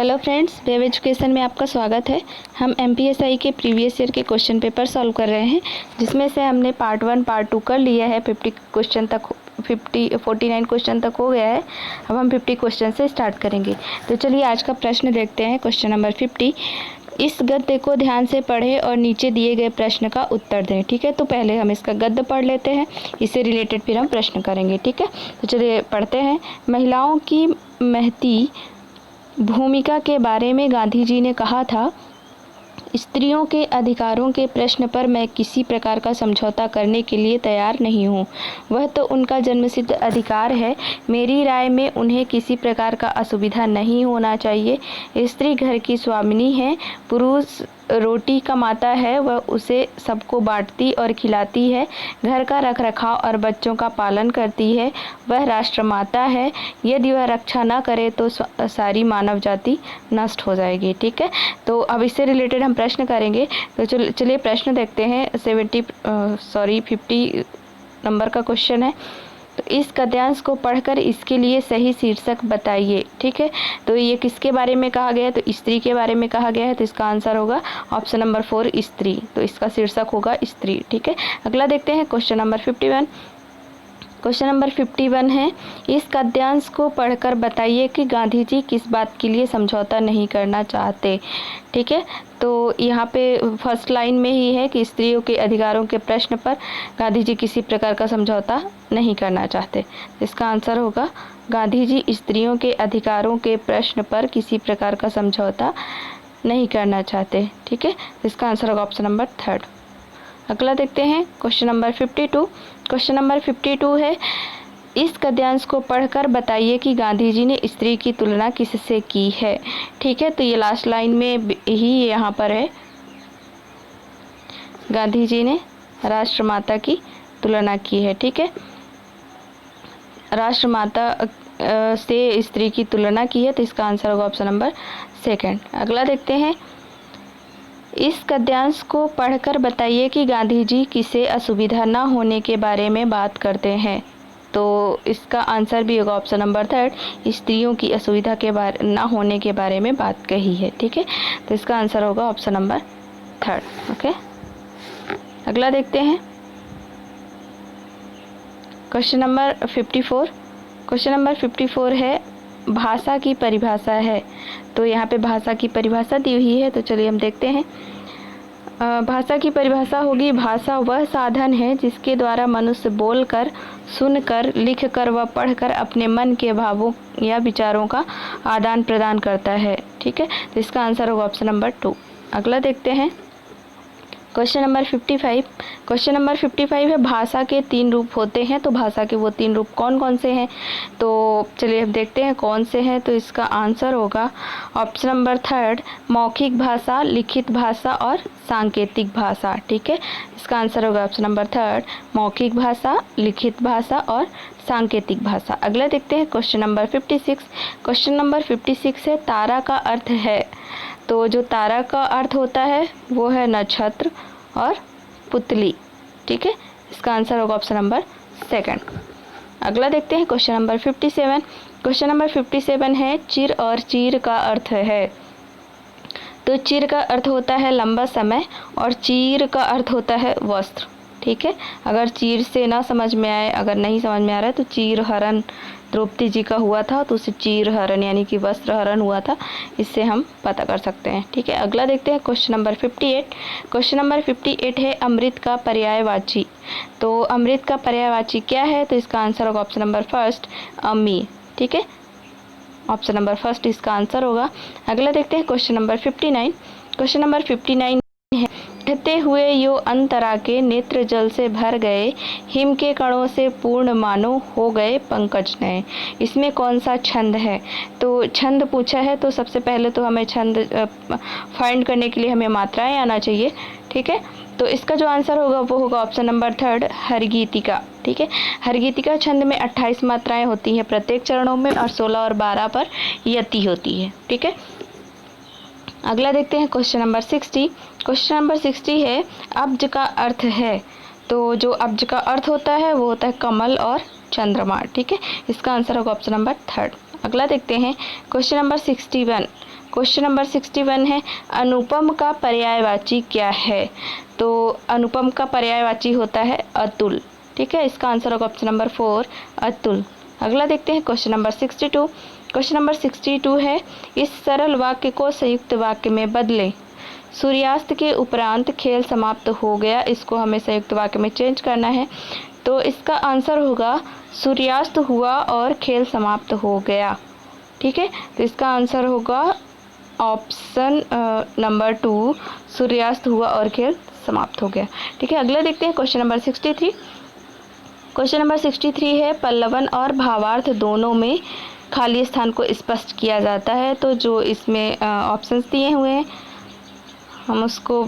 Hello friends, wave education में आपका स्वागत है। हम एमपीएसआई के प्रीवियस ईयर के क्वेश्चन पेपर सॉल्व कर रहे हैं, जिसमें से हमने पार्ट 1 पार्ट 2 कर लिया है। 49 क्वेश्चन तक हो गया है। अब हम 50 क्वेश्चन से स्टार्ट करेंगे। तो चलिए आज का प्रश्न देखते हैं। Question number 50। इस गद्य को ध्यान से पढ़ें और नीचे दिए गए प्रश्न का उत्तर दें। ठीक है, तो पहले हम इसका गद्य पढ़ लेते हैं, इससे रिलेटेड फिर हम प्रश्न करेंगे। ठीक है, तो चलिए पढ़ते हैं। महिलाओं की महती भूमिका के बारे में गांधी जी ने कहा था, स्त्रियों के अधिकारों के प्रश्न पर मैं किसी प्रकार का समझौता करने के लिए तैयार नहीं हूँ। वह तो उनका जन्मसिद्ध अधिकार है। मेरी राय में उन्हें किसी प्रकार का असुविधा नहीं होना चाहिए। स्त्री घर की स्वामिनी है, पुरुष रोटी कमाता है, वह उसे सबको बांटती और खिलाती है, घर का रखरखाव और बच्चों का पालन करती है। वह राष्ट्रमाता है। यदि वह रक्षा न करे तो सारी मानव जाति नष्ट हो जाएगी। ठीक है, तो अब इससे रिलेटेड हम प्रश्न करेंगे। तो चलिए प्रश्न देखते हैं। 50 नंबर का क्वेश्चन है। तो इस गद्यांश को पढ़कर इसके लिए सही शीर्षक बताइए। ठीक है, तो ये किसके बारे में कहा गया है? तो स्त्री के बारे में कहा गया है। तो इसका आंसर होगा ऑप्शन नंबर 4 स्त्री। तो इसका शीर्षक होगा स्त्री। ठीक है, अगला देखते हैं क्वेश्चन नंबर 51। क्वेश्चन नंबर 51 है, इस गद्यांश को पढ़कर बताइए कि गांधी जी किस बात के लिए समझौता नहीं करना चाहते। ठीक है, तो यहाँ पे फर्स्ट लाइन में ही है कि स्त्रियों के अधिकारों के प्रश्न पर गांधी जी किसी प्रकार का समझौता नहीं करना चाहते। इसका आंसर होगा गांधी जी स्त्रियों के अधिकारों के प्रश्न पर किसी प्रकार का समझौता नहीं करना चाहते। ठीक है, इसका आंसर होगा ऑप्शन नंबर 3। अगला देखते हैं क्वेश्चन नंबर 52। क्वेश्चन नंबर 52 है, इस गद्यांश को पढ़कर बताइए कि गांधी जी ने स्त्री की तुलना किससे की है। ठीक है, तो ये लास्ट लाइन में ही यहाँ पर है, गांधी जी ने राष्ट्रमाता की तुलना की है। ठीक है, राष्ट्रमाता से स्त्री की तुलना की है। तो इसका आंसर होगा ऑप्शन नंबर 2। अगला देखते हैं, इस गद्यांश को पढ़कर बताइए कि गांधी जी किसे असुविधा न होने के बारे में बात करते हैं। तो इसका आंसर भी होगा ऑप्शन नंबर 3, स्त्रियों की असुविधा के बारे न होने के बारे में बात कही है। ठीक है, तो इसका आंसर होगा ऑप्शन नंबर 3। ओके, अगला देखते हैं क्वेश्चन नंबर 54। क्वेश्चन नंबर 54 है, भाषा की परिभाषा है। तो यहाँ पे भाषा की परिभाषा दी हुई है। तो चलिए हम देखते हैं। भाषा की परिभाषा होगी, भाषा वह साधन है जिसके द्वारा मनुष्य बोलकर, सुनकर, लिखकर व पढ़कर अपने मन के भावों या विचारों का आदान प्रदान करता है। ठीक है, तो इसका आंसर होगा ऑप्शन नंबर 2। अगला देखते हैं क्वेश्चन नंबर 55। क्वेश्चन नंबर 55 है, भाषा के 3 रूप होते हैं। तो भाषा के वो 3 रूप कौन कौन से हैं? तो चलिए हम देखते हैं कौन से हैं। तो इसका आंसर होगा ऑप्शन नंबर 3, मौखिक भाषा, लिखित भाषा और सांकेतिक भाषा। ठीक है, इसका आंसर होगा ऑप्शन नंबर 3, मौखिक भाषा, लिखित भाषा और सांकेतिक भाषा। अगला देखते हैं क्वेश्चन नंबर 56। क्वेश्चन नंबर 56 है, तारा का अर्थ है। तो जो तारा का अर्थ होता है वो है नक्षत्र और पुतली। ठीक है, इसका आंसर होगा ऑप्शन नंबर 2। अगला देखते हैं क्वेश्चन नंबर 57। क्वेश्चन नंबर 57 है, चिर और चीर का अर्थ है। तो चिर का अर्थ होता है लंबा समय और चीर का अर्थ होता है वस्त्र। ठीक है, अगर चीर से ना समझ में आए, अगर नहीं समझ में आ रहा है, तो चीर हरण द्रौपदी जी का हुआ था, तो उसे चीर हरण यानी कि वस्त्र हरण हुआ था, इससे हम पता कर सकते हैं। ठीक है, अगला देखते हैं क्वेश्चन नंबर 58। क्वेश्चन नंबर 58 है, अमृत का पर्यायवाची। तो अमृत का पर्यायवाची क्या है? तो इसका आंसर होगा ऑप्शन नंबर 1, अम्मी। ठीक है, ऑप्शन नंबर 1 इसका आंसर होगा। अगला देखते हैं क्वेश्चन नंबर 59। क्वेश्चन नंबर 59 है, बहते हुए यो अंतरा के नेत्र जल से भर गए, हिम के कणों से पूर्ण मानो हो गए पंकज नए। इसमें कौन सा छंद है? तो छंद पूछा है, तो सबसे पहले तो हमें छंद फाइंड करने के लिए हमें मात्राएं आना चाहिए। ठीक है, तो इसका जो आंसर होगा वो होगा ऑप्शन नंबर 3, हरगीतिका। ठीक है, हरगीतिका छंद में 28 मात्राएं होती हैं प्रत्येक चरणों में, और 16 और 12 पर यति होती है। ठीक है, अगला देखते हैं क्वेश्चन नंबर 60। क्वेश्चन नंबर 60 है, अब्ज का अर्थ है। तो जो अब्ज का अर्थ होता है वो होता है कमल और चंद्रमा। ठीक है, इसका आंसर होगा ऑप्शन नंबर 3। अगला देखते हैं क्वेश्चन नंबर 61। क्वेश्चन नंबर 61 है अनुपम का पर्यायवाची क्या है। तो अनुपम का पर्यायवाची होता है अतुल। ठीक है, इसका आंसर होगा ऑप्शन नंबर 4 अतुल। अगला देखते हैं क्वेश्चन नंबर 62। क्वेश्चन नंबर 62 है इस सरल वाक्य को संयुक्त वाक्य में बदलें। सूर्यास्त के उपरांत खेल समाप्त हो गया, इसको हमें संयुक्त वाक्य में चेंज करना है। तो इसका आंसर होगा सूर्यास्त हुआ और खेल समाप्त हो गया। ठीक है, तो इसका आंसर होगा ऑप्शन नंबर 2 सूर्यास्त हुआ और खेल समाप्त हो गया। ठीक है, अगला देखते हैं क्वेश्चन नंबर 63। क्वेश्चन नंबर 63 है पल्लवन और भावार्थ दोनों में खाली स्थान को स्पष्ट किया जाता है। तो जो इसमें ऑप्शंस दिए हुए हैं हम उसको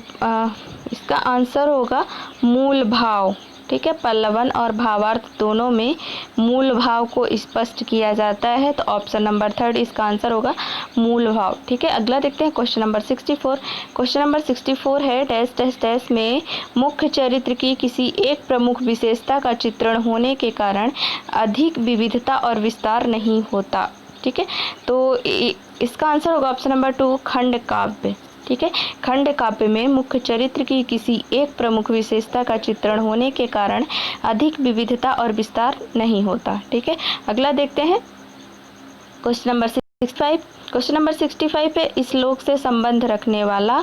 इसका आंसर होगा मूल भाव। ठीक है, पल्लवन और भावार्थ दोनों में मूल भाव को स्पष्ट किया जाता है। तो ऑप्शन नंबर 3 इसका आंसर होगा मूल भाव। ठीक है, अगला देखते हैं क्वेश्चन नंबर 64। क्वेश्चन नंबर 64 है डैश डैश डैश में मुख्य चरित्र की किसी एक प्रमुख विशेषता का चित्रण होने के कारण अधिक विविधता और विस्तार नहीं होता। ठीक है, तो इसका आंसर होगा ऑप्शन नंबर 2 खंड काव्य। ठीक है, खंड काव्य में मुख्य चरित्र की किसी एक प्रमुख विशेषता का चित्रण होने के कारण अधिक विविधता और विस्तार नहीं होता। ठीक है, अगला देखते हैं क्वेश्चन नंबर 65। क्वेश्चन नंबर 65 पे श्लोक से संबंध रखने वाला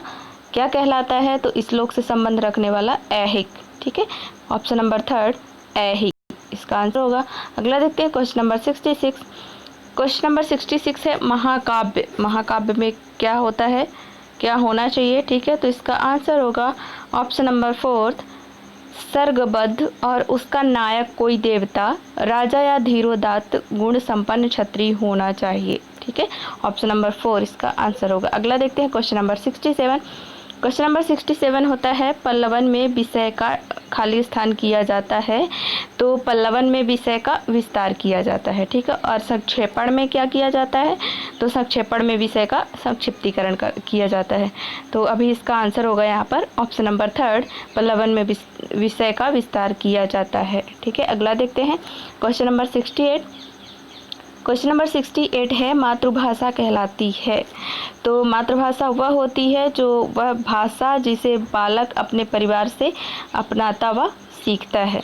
क्या कहलाता है। तो श्लोक से संबंध रखने वाला ऐहिक। ठीक है, ऑप्शन नंबर 3 ऐहिक इसका आंसर होगा। अगला देखते हैं क्वेश्चन नंबर 66। क्वेश्चन नंबर 66 है महाकाव्य। महाकाव्य में क्या होता है, क्या होना चाहिए। ठीक है, तो इसका आंसर होगा ऑप्शन नंबर 4 सर्गबद्ध और उसका नायक कोई देवता राजा या धीरोदात्त गुण संपन्न क्षत्रिय होना चाहिए। ठीक है, ऑप्शन नंबर 4 इसका आंसर होगा। अगला देखते हैं क्वेश्चन नंबर 67। क्वेश्चन नंबर 67 होता है पल्लवन में विषय का खाली स्थान किया जाता है। तो पल्लवन में विषय का विस्तार किया जाता है। ठीक है, और संक्षेपण में क्या किया जाता है। तो संक्षेपण में विषय का संक्षिप्तीकरण किया जाता है। तो अभी इसका आंसर होगा यहाँ पर ऑप्शन नंबर 3 पल्लवन में विषय का विस्तार किया जाता है। ठीक है, अगला देखते हैं क्वेश्चन नंबर 68। क्वेश्चन नंबर 68 है मातृभाषा कहलाती है। तो मातृभाषा वह होती है जो वह भाषा जिसे बालक अपने परिवार से अपनाता व सीखता है।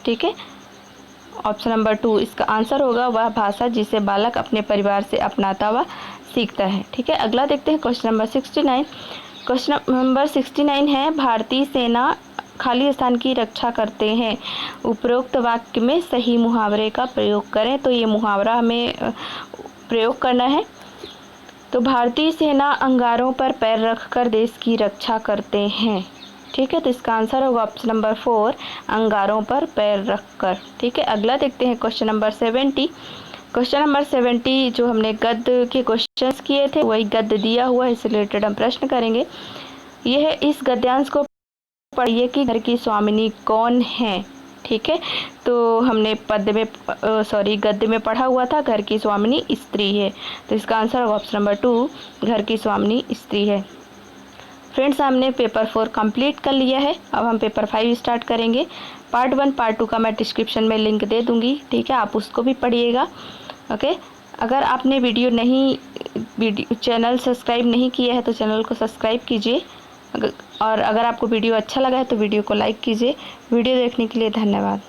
ठीक है, ऑप्शन नंबर 2 इसका आंसर होगा वह भाषा जिसे बालक अपने परिवार से अपनाता व सीखता है। ठीक है, अगला देखते हैं क्वेश्चन नंबर 69। क्वेश्चन नंबर 69 है भारतीय सेना खाली स्थान की रक्षा करते हैं, उपरोक्त वाक्य में सही मुहावरे का प्रयोग करें। तो ये मुहावरा हमें प्रयोग करना है। तो भारतीय सेना अंगारों पर पैर रखकर देश की रक्षा करते हैं। ठीक है, तो इसका आंसर होगा ऑप्शन नंबर 4 अंगारों पर पैर रखकर। ठीक है, अगला देखते हैं क्वेश्चन नंबर 70। क्वेश्चन नंबर 70 जो हमने गद्य के क्वेश्चंस किए थे वही गद्य दिया हुआ है, इससे रिलेटेड हम प्रश्न करेंगे। यह इस गद्यांश को पढ़िए कि घर की स्वामिनी कौन है। ठीक है, तो हमने गद्य में पढ़ा हुआ था घर की स्वामिनी स्त्री है। तो इसका आंसर होगा ऑप्शन नंबर 2 घर की स्वामिनी स्त्री है। फ्रेंड्स, हमने पेपर 4 कंप्लीट कर लिया है। अब हम पेपर 5 स्टार्ट करेंगे। पार्ट 1 पार्ट 2 का मैं डिस्क्रिप्शन में लिंक दे दूँगी। ठीक है, आप उसको भी पढ़िएगा। ओके, अगर आपने चैनल सब्सक्राइब नहीं किया है तो चैनल को सब्सक्राइब कीजिए। और अगर आपको वीडियो अच्छा लगा है तो वीडियो को लाइक कीजिए। वीडियो देखने के लिए धन्यवाद।